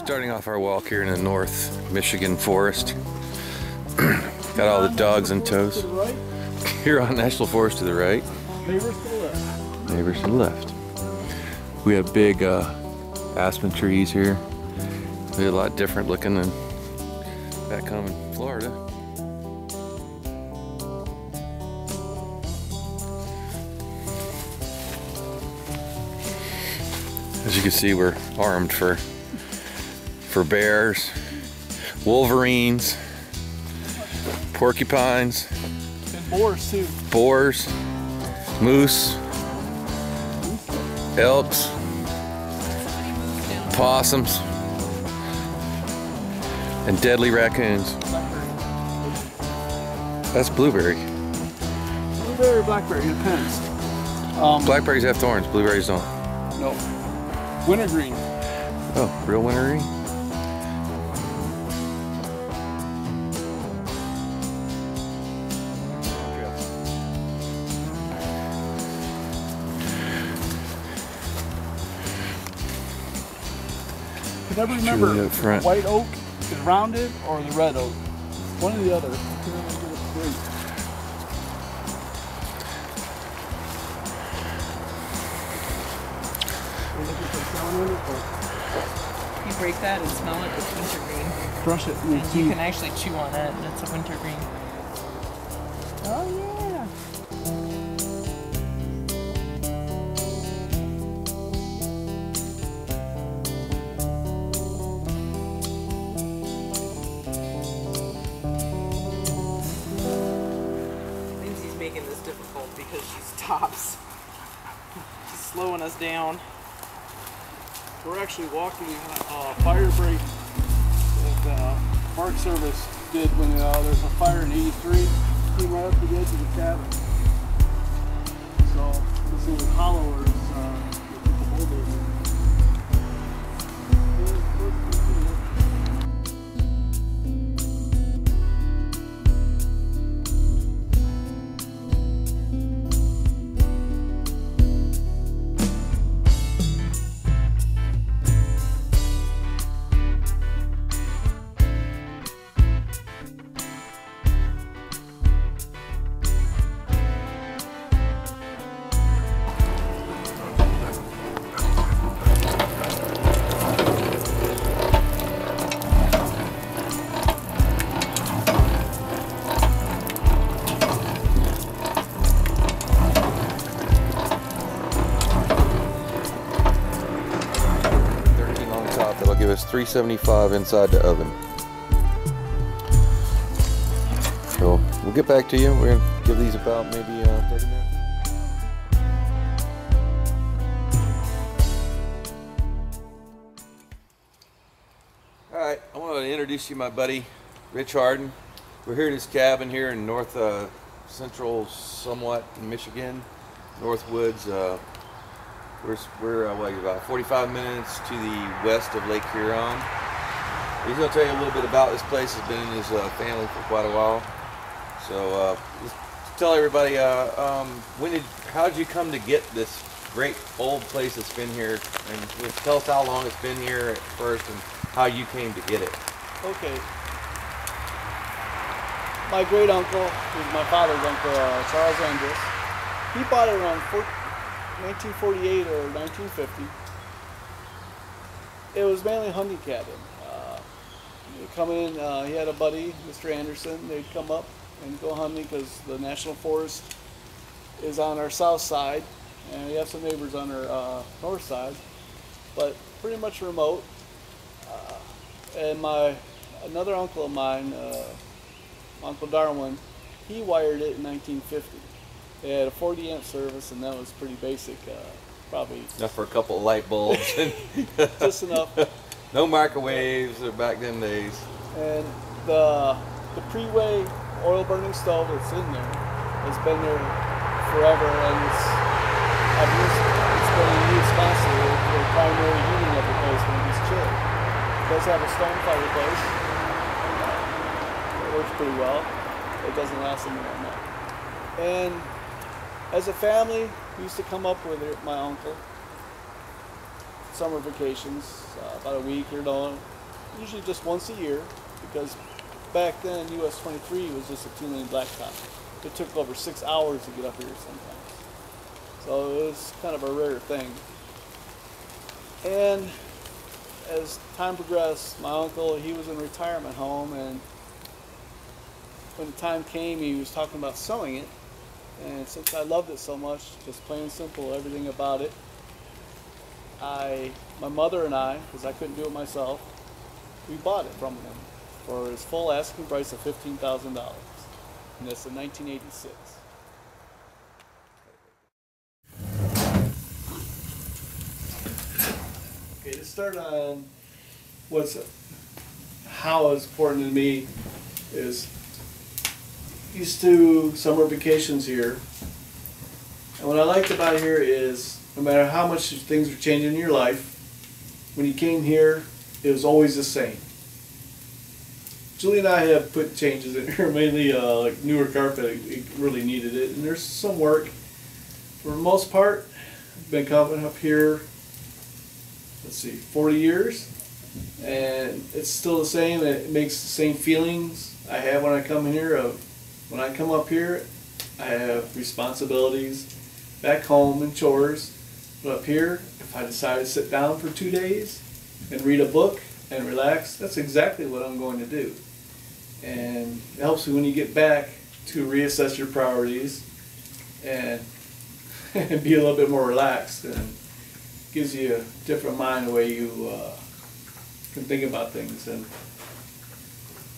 Starting off our walk here in the North Michigan forest. Got all the dogs in tows. Here on National Forest to the right. Neighbors to the left. Neighbors to the left. We have big aspen trees here. They're a lot different looking than back home in Florida. As you can see, we're armed for bears, wolverines, porcupines, and boars too. Boars, moose, elks, possums, and deadly raccoons. That's blueberry. Blueberry or blackberry, it depends. Blackberries have thorns, blueberries don't. No. Wintergreen. Oh, real wintergreen? I never remember if the white oak is rounded or the red oak. One or the other. You break that and smell it, it's wintergreen. Crush it. And you can actually chew on it, and it's a wintergreen. Oh yeah. Lindsay's making this difficult because she stops. She's slowing us down. We're actually walking a fire break that Park Service did when there's a fire in 83. Came right up to the edge of the cabin. So this little hollow is the bulldozer. That'll give us $3.75 inside the oven. So we'll get back to you. We're gonna give these about maybe 30 minutes. All right, I want to introduce you to my buddy, Rich Harden. We're here at his cabin here in north central, somewhat in Michigan, North Woods. We're about 45 minutes to the west of Lake Huron. He's going to tell you a little bit about this place. He's been in his family for quite a while. So just tell everybody, how did you come to get this great old place that's been here? And tell us how long it's been here at first and how you came to get it. Okay. My great uncle, who's my father's uncle, Charles Andrus, he bought it around 1948 or 1950. It was mainly a hunting cabin. He'd come in, he had a buddy, Mr. Anderson. They'd come up and go hunting because the National Forest is on our south side, and we have some neighbors on our north side, but pretty much remote. And another uncle of mine, Uncle Darwin, he wired it in 1950. They had a 40 amp service, and that was pretty basic, probably. Enough for a couple of light bulbs. Just enough. No microwaves back then days. And the pre-way oil burning stove that's in there has been there forever, and it's been in use constantly for the primary heating of the place when it's chilly. It does have a stone fireplace. It works pretty well. It doesn't last any more than that. And as a family, we used to come up with my uncle, summer vacations, about a week or usually just once a year, because back then US 23 was just a 2-lane blacktop. It took over 6 hours to get up here sometimes. So it was kind of a rare thing. And as time progressed, my uncle, he was in a retirement home, and when the time came, he was talking about selling it. And since I loved it so much, just plain and simple, everything about it, my mother and I, because I couldn't do it myself, we bought it from him for his full asking price of $15,000. And that's in 1986. Okay, to start on how it's important to me is used to summer vacations here. And what I liked about here is no matter how much things are changing in your life, when you came here, it was always the same. Julie and I have put changes in here, mainly like newer carpet. It really needed it, and there's some work. For the most part, I've been coming up here, let's see, 40 years, and it's still the same. It makes the same feelings I have when I come here. When I come up here, I have responsibilities back home and chores. But up here, if I decide to sit down for 2 days and read a book and relax, that's exactly what I'm going to do. And it helps you when you get back to reassess your priorities and be a little bit more relaxed, and gives you a different mind the way you can think about things. And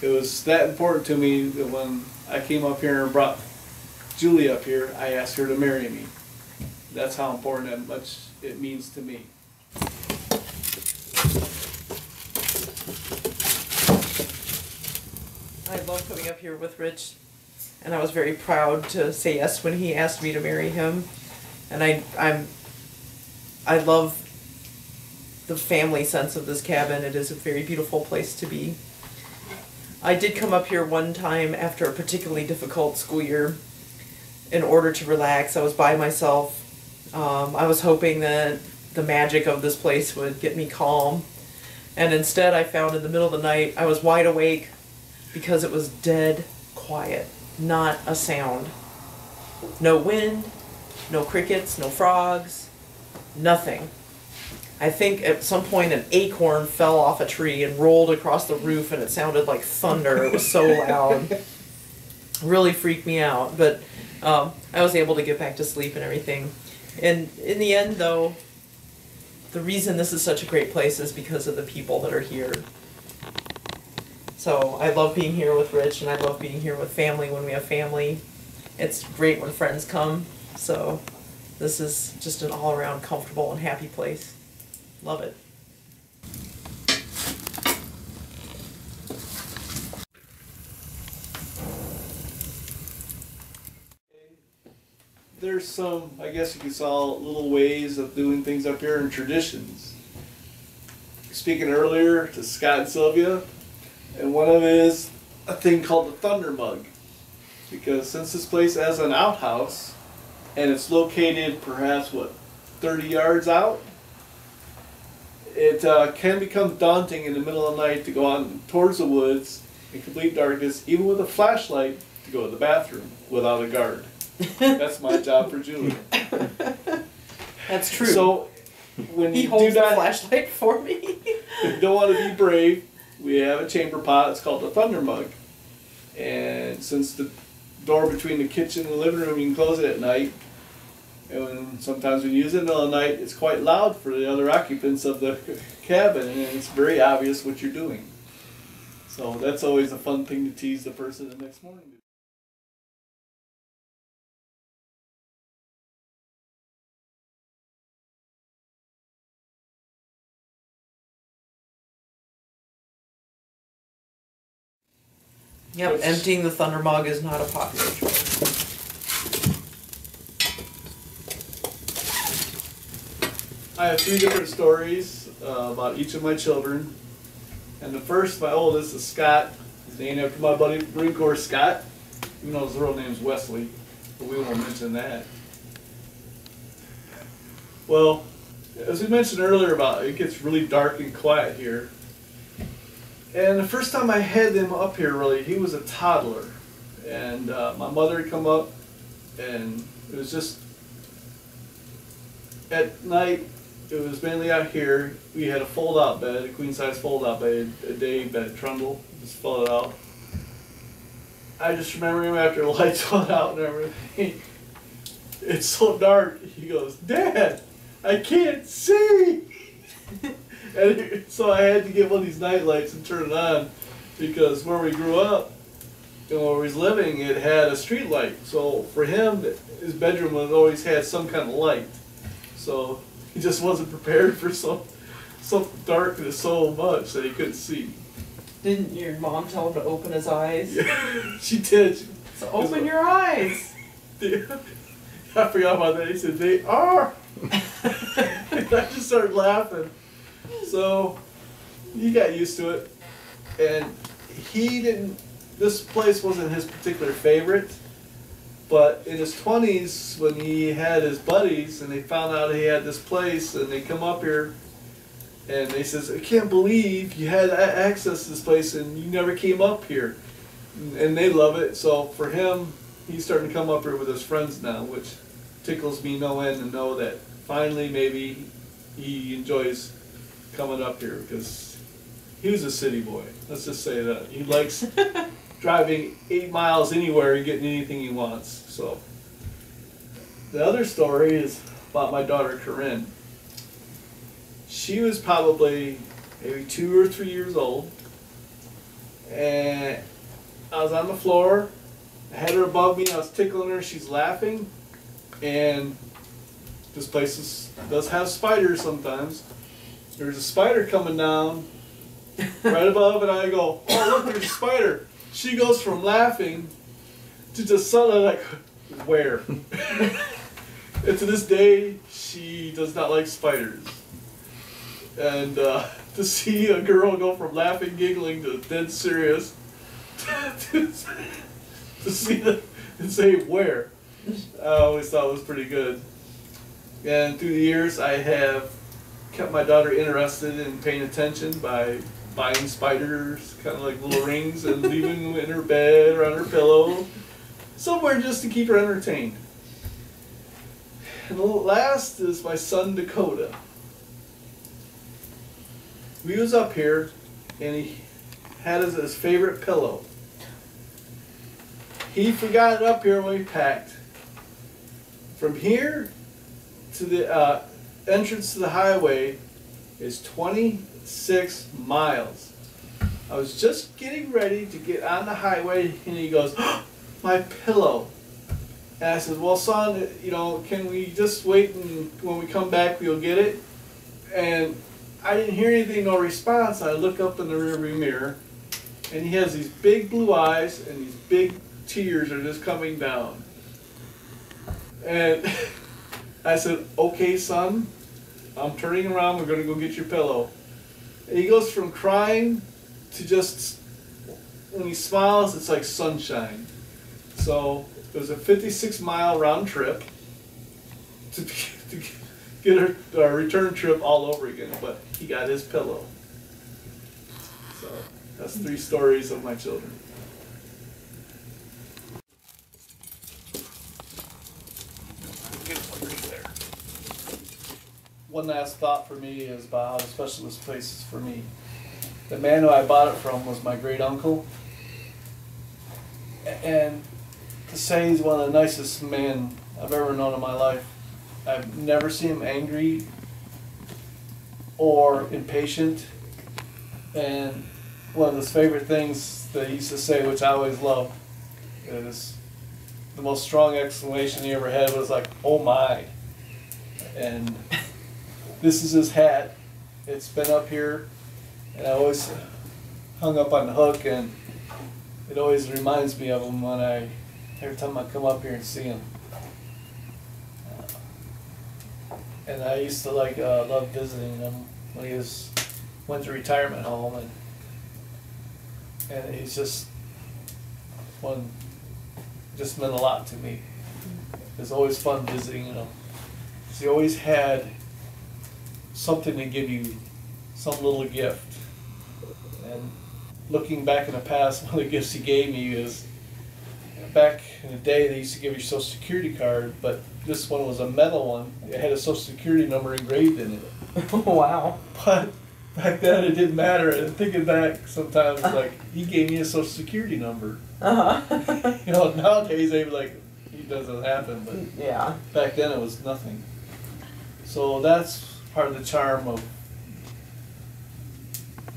it was that important to me that when I came up here and brought Julie up here, I asked her to marry me. That's how important and much it means to me. I love coming up here with Rich, and I was very proud to say yes when he asked me to marry him. And I love the family sense of this cabin. It is a very beautiful place to be. I did come up here one time after a particularly difficult school year in order to relax. I was by myself. I was hoping that the magic of this place would get me calm. And instead I found in the middle of the night I was wide awake because it was dead quiet. Not a sound. No wind, no crickets, no frogs, nothing. I think at some point an acorn fell off a tree and rolled across the roof, and it sounded like thunder. It was so loud. Really freaked me out, but I was able to get back to sleep and everything. And in the end, though, the reason this is such a great place is because of the people that are here. So I love being here with Rich, and I love being here with family when we have family. It's great when friends come, so this is just an all-around comfortable and happy place. Love it. There's some, I guess you could call little ways of doing things up here and traditions. Speaking earlier to Scott and Sylvia, and one of it is a thing called the Thunder Mug. Because since this place has an outhouse, and it's located perhaps, 30 yards out, it can become daunting in the middle of the night to go out towards the woods in complete darkness, even with a flashlight, to go to the bathroom without a guard. That's my job for Julie. That's true. So when he you holds do that, the flashlight for me. if you don't want to be brave, we have a chamber pot. It's called the Thunder Mug. And since the door between the kitchen and the living room, you can close it at night. And sometimes when you use it in the middle of the night, it's quite loud for the other occupants of the cabin, and it's very obvious what you're doing. So that's always a fun thing to tease the person the next morning. Yep, emptying the Thunder Mug is not a popular choice. I have 3 different stories about each of my children. And the first, my oldest, is Scott. He's named after my buddy Marine Corps Scott, even though his real name's Wesley, but we won't mention that. Well, as we mentioned earlier about it gets really dark and quiet here. And the first time I had him up here, really, he was a toddler. And my mother had come up, and it was just at night. It was mainly out here. We had a fold-out bed, a queen-size fold-out bed, a day bed, trundle, just fold it out. I just remember him after the lights went out and everything. It's so dark. He goes, "Dad, I can't see." So I had to get one of these night lights and turn it on, because where we grew up, and where we was living, it had a street light. So for him, his bedroom had always had some kind of light. So he just wasn't prepared for some darkness so much that he couldn't see. Didn't your mom tell him to open his eyes? Yeah, she did. So open your eyes. I forgot about that. He said, "They are." And I just started laughing. So he got used to it. And this place wasn't his particular favorite. But in his 20s, when he had his buddies and they found out he had this place, and they come up here and they says, "I can't believe you had access to this place and you never came up here." And they love it. So for him, he's starting to come up here with his friends now, which tickles me no end to know that finally maybe he enjoys coming up here, because he was a city boy. Let's just say that. He likes driving 8 miles anywhere and getting anything he wants. So the other story is about my daughter Corinne. She was probably maybe 2 or 3 years old, and I was on the floor. I had her above me. I was tickling her. She's laughing, and this place does have spiders sometimes. There's a spider coming down right above, and I go, "Oh, look, there's a spider." She goes from laughing to just suddenly like, "Where?" And to this day, she does not like spiders. And to see a girl go from laughing, giggling to dead serious, to see that and say, "Where?" I always thought it was pretty good. And through the years, I have kept my daughter interested in paying attention by buying spiders, kind of like little rings, and leaving them in her bed or on her pillow, somewhere just to keep her entertained. And the last is my son Dakota. We was up here, and he had his favorite pillow. He forgot it up here when we packed. From here to the entrance to the highway is 26 miles. I was just getting ready to get on the highway, and he goes, "Oh, my pillow." And I said, "Well, son, can we just wait, and when we come back, we'll get it?" And I didn't hear anything, no response. I look up in the rearview mirror, and he has these big blue eyes, and these big tears are just coming down. And I said, "Okay, son, I'm turning around. We're going to go get your pillow." And he goes from crying to just, when he smiles, it's like sunshine. So it was a 56-mile round trip to get our return trip all over again. But he got his pillow. So that's 3 stories of my children. One last thought for me is about how special this place is for me. The man who I bought it from was my great uncle, and to say he's one of the nicest men I've ever known in my life. I've never seen him angry or impatient, and one of his favorite things that he used to say, which I always loved, is the most strong exclamation he ever had was like, "Oh my." And this is his hat. It's been up here, and I always hung up on the hook, and it always reminds me of him every time I come up here and see him. And I used to love visiting him when he went to retirement home, and he's just meant a lot to me. It's always fun visiting him. He always had something to give you, some little gift. And looking back in the past, one of the gifts he gave me is, back in the day they used to give you a Social Security card, but this one was a metal one. It had a Social Security number engraved in it. Wow. But back then it didn't matter. And thinking back, sometimes like he gave me a Social Security number. Uh-huh. You know, nowadays they would like, it doesn't happen, but Yeah. back then it was nothing. So that's part of the charm of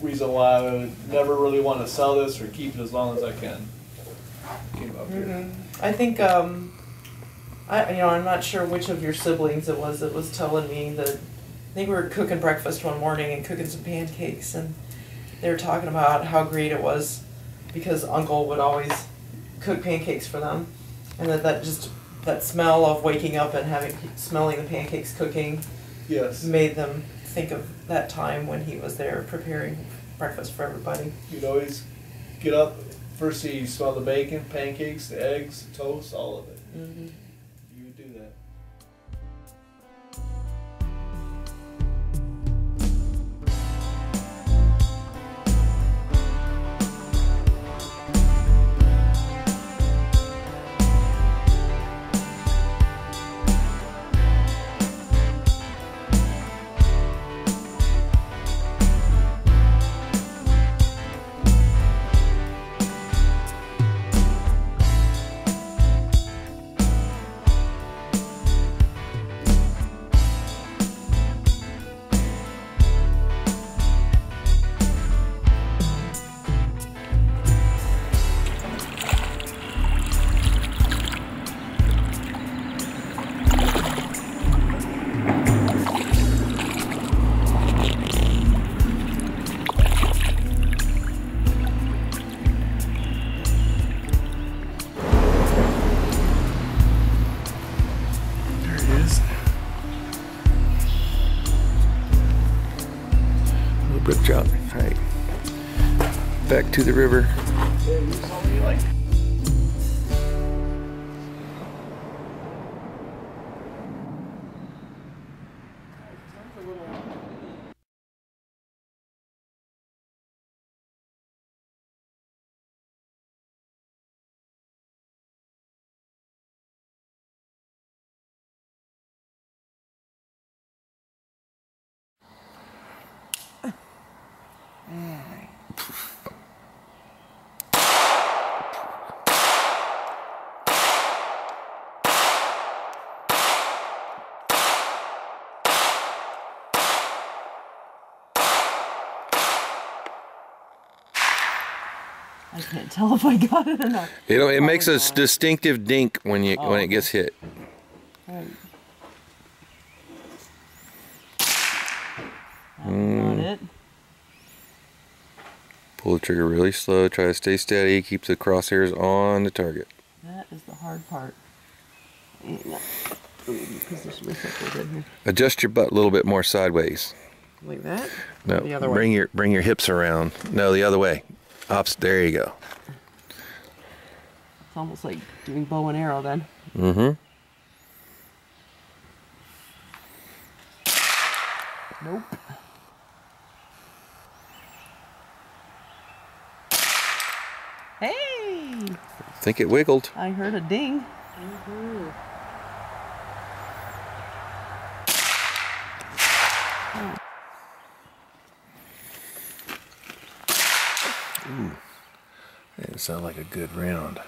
reason why I would never really want to sell this or keep it as long as I can. Came up here. I think I'm not sure which of your siblings it was that was telling me that I think we were cooking breakfast one morning and cooking some pancakes, and they were talking about how great it was because Uncle would always cook pancakes for them, and that smell of waking up and smelling the pancakes cooking Yes. made them think of that time when he was there preparing breakfast for everybody. You'd always get up, first you smell the bacon, pancakes, the eggs, the toast, all of it. Mm-hmm. You would do that. Brook trout. All right, back to the river. Yeah, you saw me like. I can't tell if I got it or not. It makes a distinctive dink when it gets hit. Right. That's not it. Pull the trigger really slow. Try to stay steady. Keep the crosshairs on the target. That is the hard part. Let me position myself real good here. Adjust your butt a little bit more sideways. Like that? No, The other way. bring your hips around. No, the other way. There you go. It's almost like doing bow and arrow then. Mm-hmm. Nope. Hey! I think it wiggled. I heard a ding. Ooh, that didn't sound like a good round.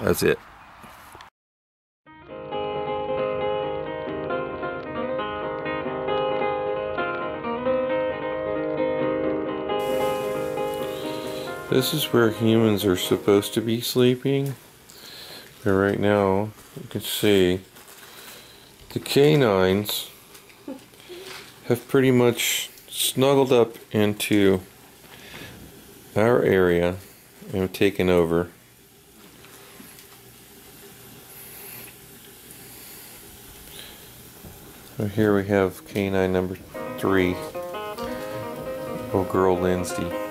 That's it. This is where humans are supposed to be sleeping. But right now, you can see the canines have pretty much snuggled up into our area and taken over. So here we have canine number 3, little girl Lindsay.